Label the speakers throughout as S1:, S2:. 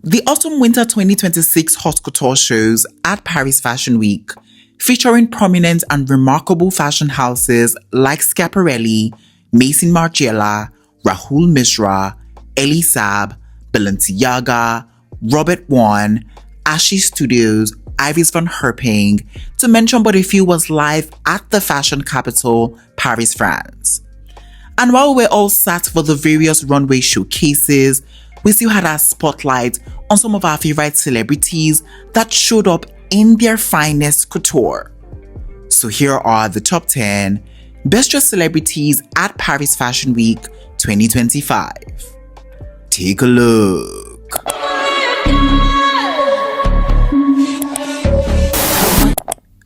S1: The Autumn-Winter 2026 Haute Couture shows at Paris Fashion Week, featuring prominent and remarkable fashion houses like Schiaparelli, Maison Margiela, Rahul Mishra, Elie Saab, Balenciaga, Robert Warren, Ashi Studios, Ives van Herping, to mention but a few, was live at the fashion capital, Paris, France. And while we're all sat for the various runway showcases, we still had our spotlight on some of our favorite celebrities that showed up in their finest couture. So here are the top 10 best dressed celebrities at Paris Fashion Week 2025. Take a look.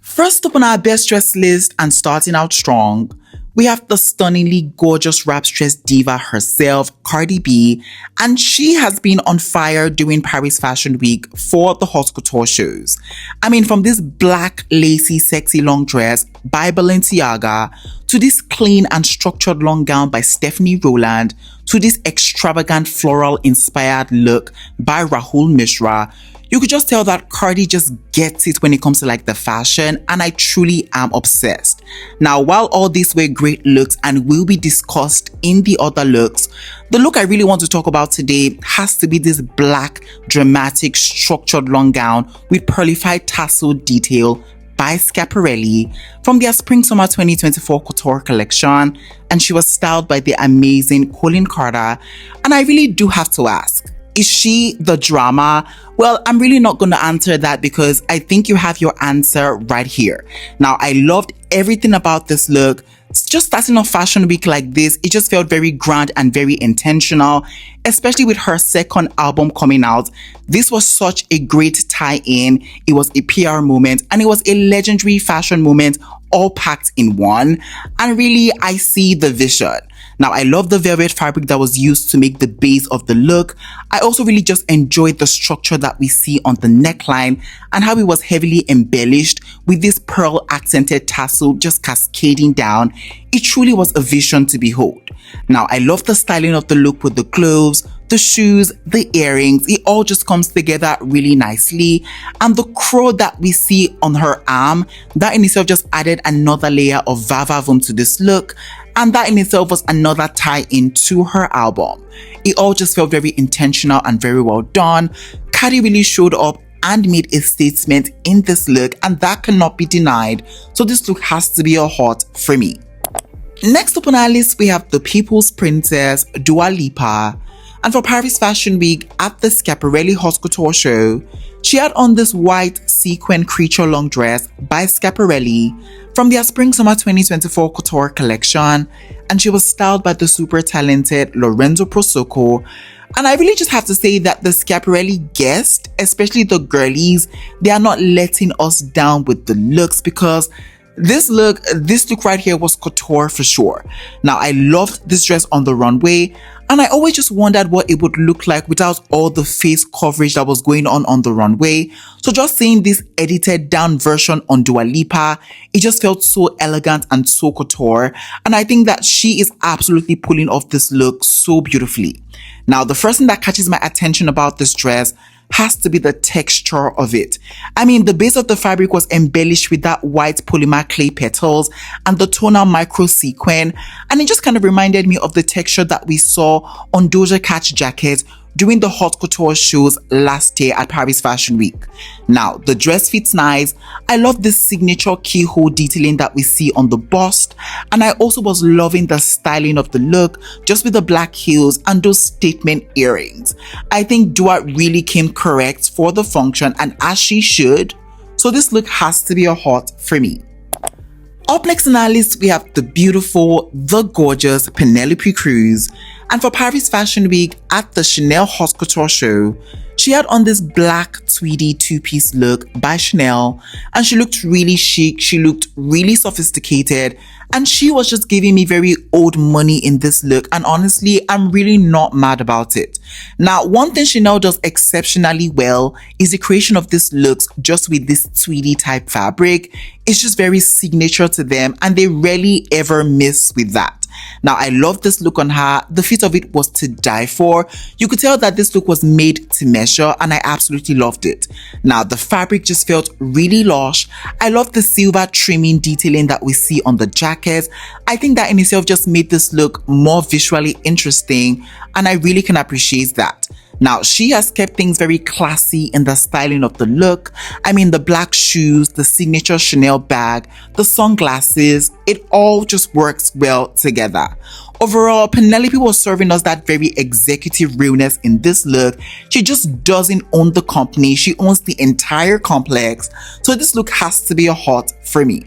S1: First up on our best dressed list, and starting out strong, we have the stunningly gorgeous rap-stressed diva herself, Cardi B, and she has been on fire during Paris Fashion Week for the Haute Couture shows. I mean, from this black, lacy, sexy long dress by Balenciaga, to this clean and structured long gown by Stephanie Rowland, to this extravagant floral-inspired look by Rahul Mishra, you could just tell that Cardi just gets it when it comes to like the fashion, and I truly am obsessed. Now, while all these were great looks and will be discussed in the other looks, the look I really want to talk about today has to be this black, dramatic, structured long gown with pearlified tassel detail by Schiaparelli from their Spring-Summer 2024 Couture collection, and she was styled by the amazing Colin Carter. And I really do have to ask, is she the drama? Well, I'm really not going to answer that because I think you have your answer right here. Now, I loved everything about this look. Just starting off Fashion Week like this, it just felt very grand and very intentional, especially with her second album coming out. This was such a great tie-in. It was a PR moment and it was a legendary fashion moment all packed in one. And really, I see the vision. Now, I love the velvet fabric that was used to make the base of the look. I also really just enjoyed the structure that we see on the neckline and how it was heavily embellished with this pearl accented tassel just cascading down. It truly was a vision to behold. Now, I love the styling of the look with the clothes, the shoes, the earrings. It all just comes together really nicely. And the crow that we see on her arm, that in itself just added another layer of va-va-voom to this look. And that in itself was another tie-in to her album. It all just felt very intentional and very well done. Cardi really showed up and made a statement in this look, and that cannot be denied. So this look has to be a hot for me. Next up on our list, we have the People's Princess, Dua Lipa. And for Paris Fashion Week at the Schiaparelli Haute Couture show, she had on this white sequin creature long dress by Schiaparelli from their Spring-Summer 2024 Couture collection, and she was styled by the super talented Lorenzo Prosocco. And I really just have to say that the Schiaparelli guests, especially the girlies, they are not letting us down with the looks, because this look right here was couture for sure. Now, I loved this dress on the runway, and I always just wondered what it would look like without all the face coverage that was going on the runway. So just seeing this edited down version on Dua Lipa, it just felt so elegant and so couture. And I think that she is absolutely pulling off this look so beautifully. Now, the first thing that catches my attention about this dress has to be the texture of it. I mean, the base of the fabric was embellished with that white polymer clay petals and the tonal micro sequin, and it just kind of reminded me of the texture that we saw on Doja Cat's jacket during the Haute Couture shows last year at Paris Fashion Week. Now, the dress fits nice. I love this signature keyhole detailing that we see on the bust, and I also was loving the styling of the look, just with the black heels and those statement earrings. I think Dua really came correct for the function, and as she should. So this look has to be a hot for me. Up next on our list, we have the beautiful, the gorgeous Penelope Cruz. And for Paris Fashion Week at the Chanel Haute Couture show, she had on this black tweedy two-piece look by Chanel, and she looked really chic, she looked really sophisticated, and she was just giving me very old money in this look, and honestly, I'm really not mad about it. Now, one thing Chanel does exceptionally well is the creation of these looks just with this tweedy type fabric. It's just very signature to them, and they rarely ever miss with that. Now, I love this look on her. The fit of it was to die for. You could tell that this look was made to measure, and I absolutely loved it. Now, the fabric just felt really lush. I love the silver trimming detailing that we see on the jacket. I think that in itself just made this look more visually interesting, and I really can appreciate that. Now, she has kept things very classy in the styling of the look. I mean, the black shoes, the signature Chanel bag, the sunglasses, it all just works well together. Overall, Penelope was serving us that very executive realness in this look. She just doesn't own the company. She owns the entire complex. So this look has to be a hot for me.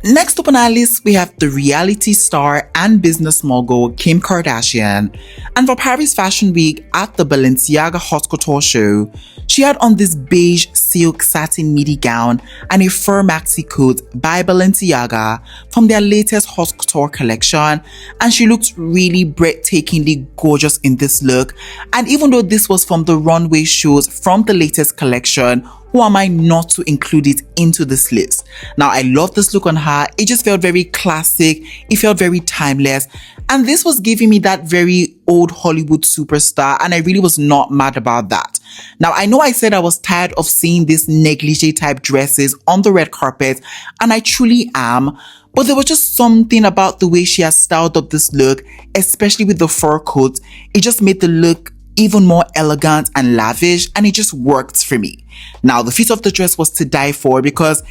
S1: Next up on our list, we have the reality star and business mogul Kim Kardashian. And for Paris Fashion Week at the Balenciaga Haute Couture show, she had on this beige silk satin midi gown and a fur maxi coat by Balenciaga from their latest Haute Couture collection. And she looked really breathtakingly gorgeous in this look. And even though this was from the runway shows from the latest collection, who am I not to include it into this list? Now, I love this look on her. It just felt very classic. It felt very timeless. And this was giving me that very old Hollywood superstar. And I really was not mad about that. Now, I know I said I was tired of seeing these negligee type dresses on the red carpet. And I truly am. But there was just something about the way she has styled up this look, especially with the fur coat. It just made the look even more elegant and lavish, and it just worked for me. Now, the fit of the dress was to die for, because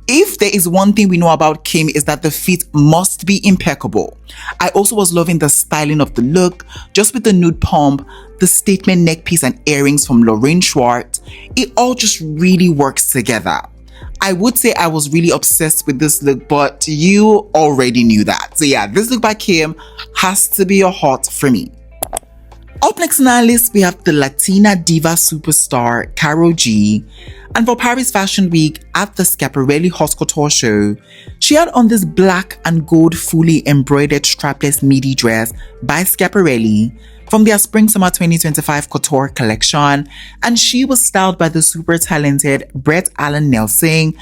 S1: if there is one thing we know about Kim is that the fit must be impeccable. I also was loving the styling of the look, just with the nude pump, the statement neck piece and earrings from Lorraine Schwartz. It all just really works together. I would say I was really obsessed with this look, but you already knew that. So yeah, this look by Kim has to be a hot for me. Up next on our list, we have the Latina diva superstar, Karol G. And for Paris Fashion Week at the Schiaparelli Haute Couture show, she had on this black and gold fully embroidered strapless midi dress by Schiaparelli from their Spring-Summer 2025 Couture collection. And she was styled by the super talented Brett Allen Nelson.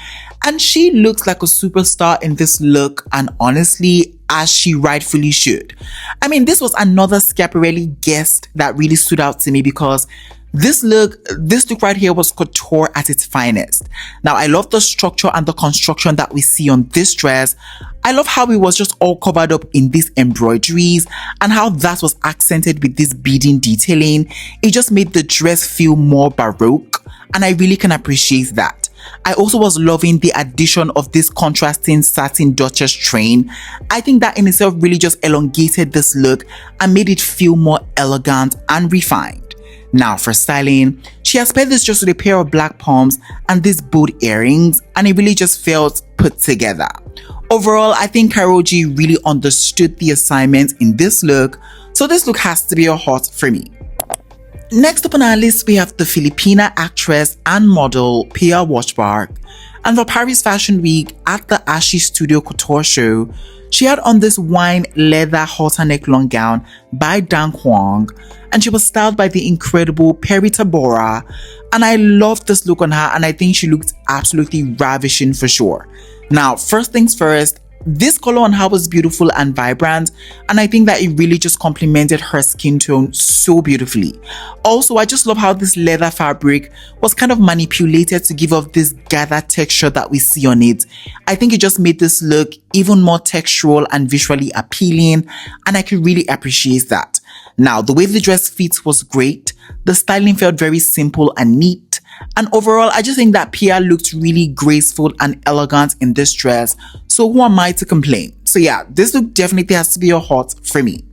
S1: And she looks like a superstar in this look, and honestly, as she rightfully should. I mean, this was another Schiaparelli guest that really stood out to me, because this look right here was couture at its finest. Now, I love the structure and the construction that we see on this dress. I love how it was just all covered up in these embroideries and how that was accented with this beading detailing. It just made the dress feel more baroque, and I really can appreciate that. I also was loving the addition of this contrasting satin Duchess train. I think that in itself really just elongated this look and made it feel more elegant and refined. Now, for styling, she has paired this just with a pair of black pumps and these bold earrings, and it really just felt put together. Overall, I think Karol G really understood the assignment in this look, so this look has to be a hot for me. Next up on our list, we have the Filipina actress and model Pia Washbark. And for Paris Fashion Week at the Ashy Studio Couture show, she had on this wine leather halter neck long gown by Dan Huang, and she was styled by the incredible Peri Tabora. And I loved this look on her, and I think she looked absolutely ravishing for sure. Now, first things first, this color on her was beautiful and vibrant, and I think that it really just complemented her skin tone so beautifully. Also, I just love how this leather fabric was kind of manipulated to give off this gathered texture that we see on it. I think it just made this look even more textural and visually appealing, and I could really appreciate that. Now, the way the dress fits was great. The styling felt very simple and neat. And overall, I just think that Pia looked really graceful and elegant in this dress. So who am I to complain? So yeah, this look definitely has to be a hot for me.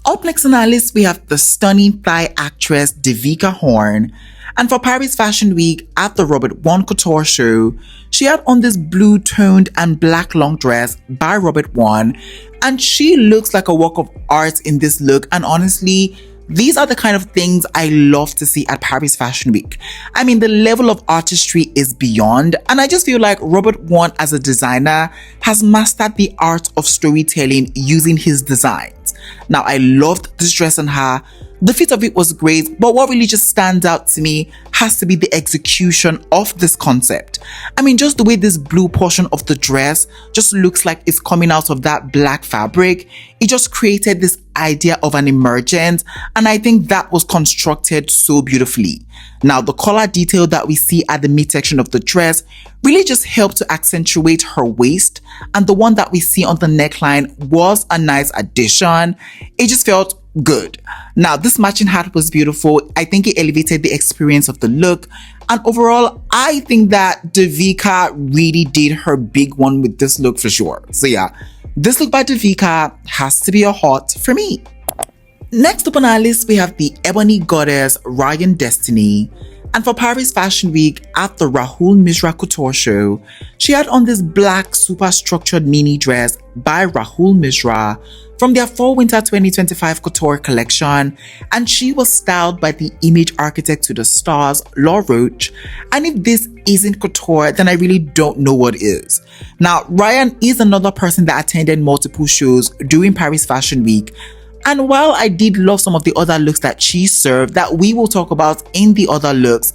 S1: Up next on our list, we have the stunning Thai actress Devika Horn. And for Paris Fashion Week at the Robert One Couture show, she had on this blue toned and black long dress by Robert One. And she looks like a work of art in this look. And honestly, these are the kind of things I love to see at Paris Fashion Week. I mean, the level of artistry is beyond, and I just feel like Robert One as a designer has mastered the art of storytelling using his designs. Now, I loved this dress on her. The fit of it was great, but what really just stands out to me has to be the execution of this concept. I mean, just the way this blue portion of the dress just looks like it's coming out of that black fabric. It just created this idea of an emergence, and I think that was constructed so beautifully. Now, the collar detail that we see at the midsection of the dress really just helped to accentuate her waist, and the one that we see on the neckline was a nice addition. It just felt good. Now, this matching hat was beautiful. I think it elevated the experience of the look, and overall, I think that Devika really did her big one with this look for sure. So yeah, this look by Devika has to be a hot for me. Next up on our list, we have the ebony goddess Ryan Destiny. And for Paris Fashion Week at the Rahul Mishra Couture show, she had on this black super structured mini dress by Rahul Mishra from their Fall Winter 2025 couture collection, and she was styled by the image architect to the stars, Law Roach. And if this isn't couture, then I really don't know what is. Now, Ryan is another person that attended multiple shows during Paris Fashion Week, and while I did love some of the other looks that she served that we will talk about in the other looks,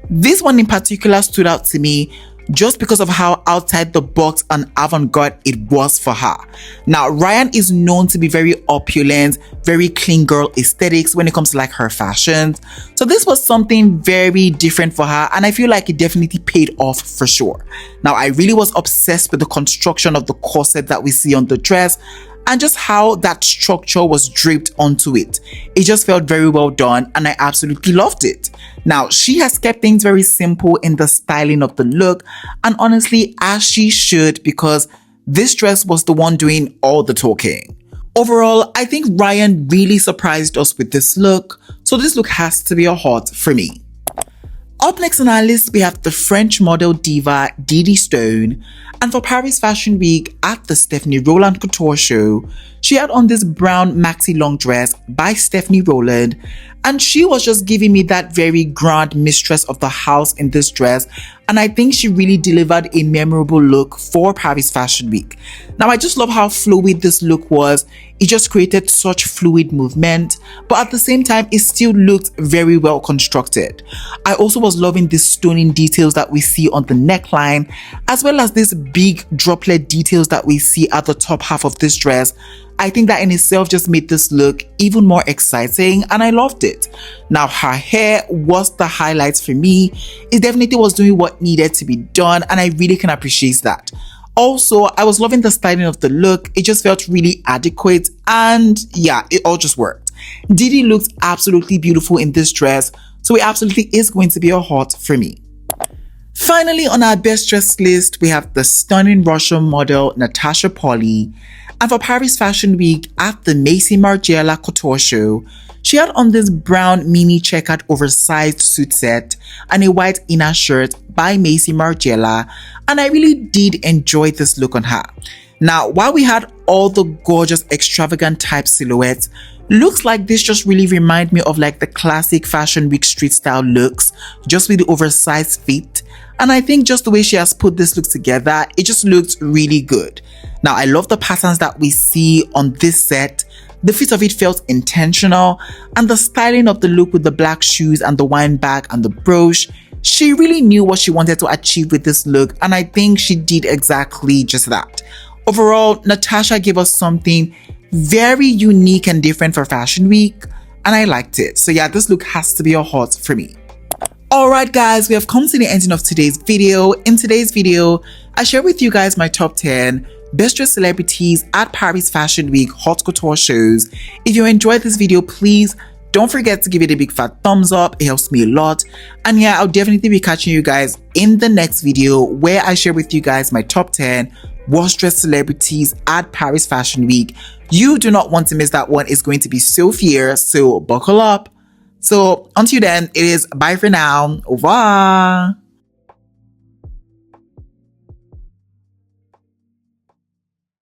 S1: this one in particular stood out to me just because of how outside the box and avant-garde it was for her. Now, Ryan is known to be very opulent, very clean girl aesthetics when it comes to like her fashions. So this was something very different for her, and I feel like it definitely paid off for sure. Now, I really was obsessed with the construction of the corset that we see on the dress, and just how that structure was draped onto it. It just felt very well done, and I absolutely loved it. Now, she has kept things very simple in the styling of the look, and honestly, as she should, because this dress was the one doing all the talking. Overall, I think Ryan really surprised us with this look, so this look has to be a hot for me. Up next on our list, we have the French model diva Dee Stone. And for Paris Fashion Week at the Stephanie Rowland Couture show, she had on this brown maxi long dress by Stephanie Rowland, and she was just giving me that very grand mistress of the house in this dress, and I think she really delivered a memorable look for Paris Fashion Week. Now, I just love how fluid this look was. It just created such fluid movement, but at the same time, it still looked very well constructed. I also was loving the stunning details that we see on the neckline, as well as these big droplet details that we see at the top half of this dress. I think that in itself just made this look even more exciting, and I loved it. Now, her hair was the highlights for me. It definitely was doing what needed to be done, and I really can appreciate that. Also, I was loving the styling of the look. It just felt really adequate, and yeah, it all just worked. Dee looked absolutely beautiful in this dress, so it absolutely is going to be a hot for me. Finally, on our best dress list, we have the stunning Russian model Natasha Poly. And for Paris Fashion Week at the Macy Margiela Couture show, she had on this brown mini checkered oversized suit set and a white inner shirt by Macy Margiela, and I really did enjoy this look on her. Now, while we had all the gorgeous extravagant type silhouettes, looks like this just really remind me of like the classic Fashion Week street style looks, just with the oversized fit. And I think just the way she has put this look together, it just looks really good. Now, I love the patterns that we see on this set. The fit of it felt intentional, and the styling of the look with the black shoes and the wine bag and the brooch, she really knew what she wanted to achieve with this look, and I think she did exactly just that. Overall, Natasha gave us something very unique and different for Fashion Week, and I liked it. So yeah, this look has to be a hot for me. Alright guys, we have come to the ending of today's video. In today's video, I share with you guys my top 10 best dressed celebrities at Paris Fashion Week Haute Couture shows. If you enjoyed this video, please don't forget to give it a big fat thumbs up. It helps me a lot. And yeah, I'll definitely be catching you guys in the next video where I share with you guys my top 10 worst dressed celebrities at Paris Fashion Week. You do not want to miss that one. It's going to be so fierce, so buckle up. So until then, it is bye for now. Au revoir.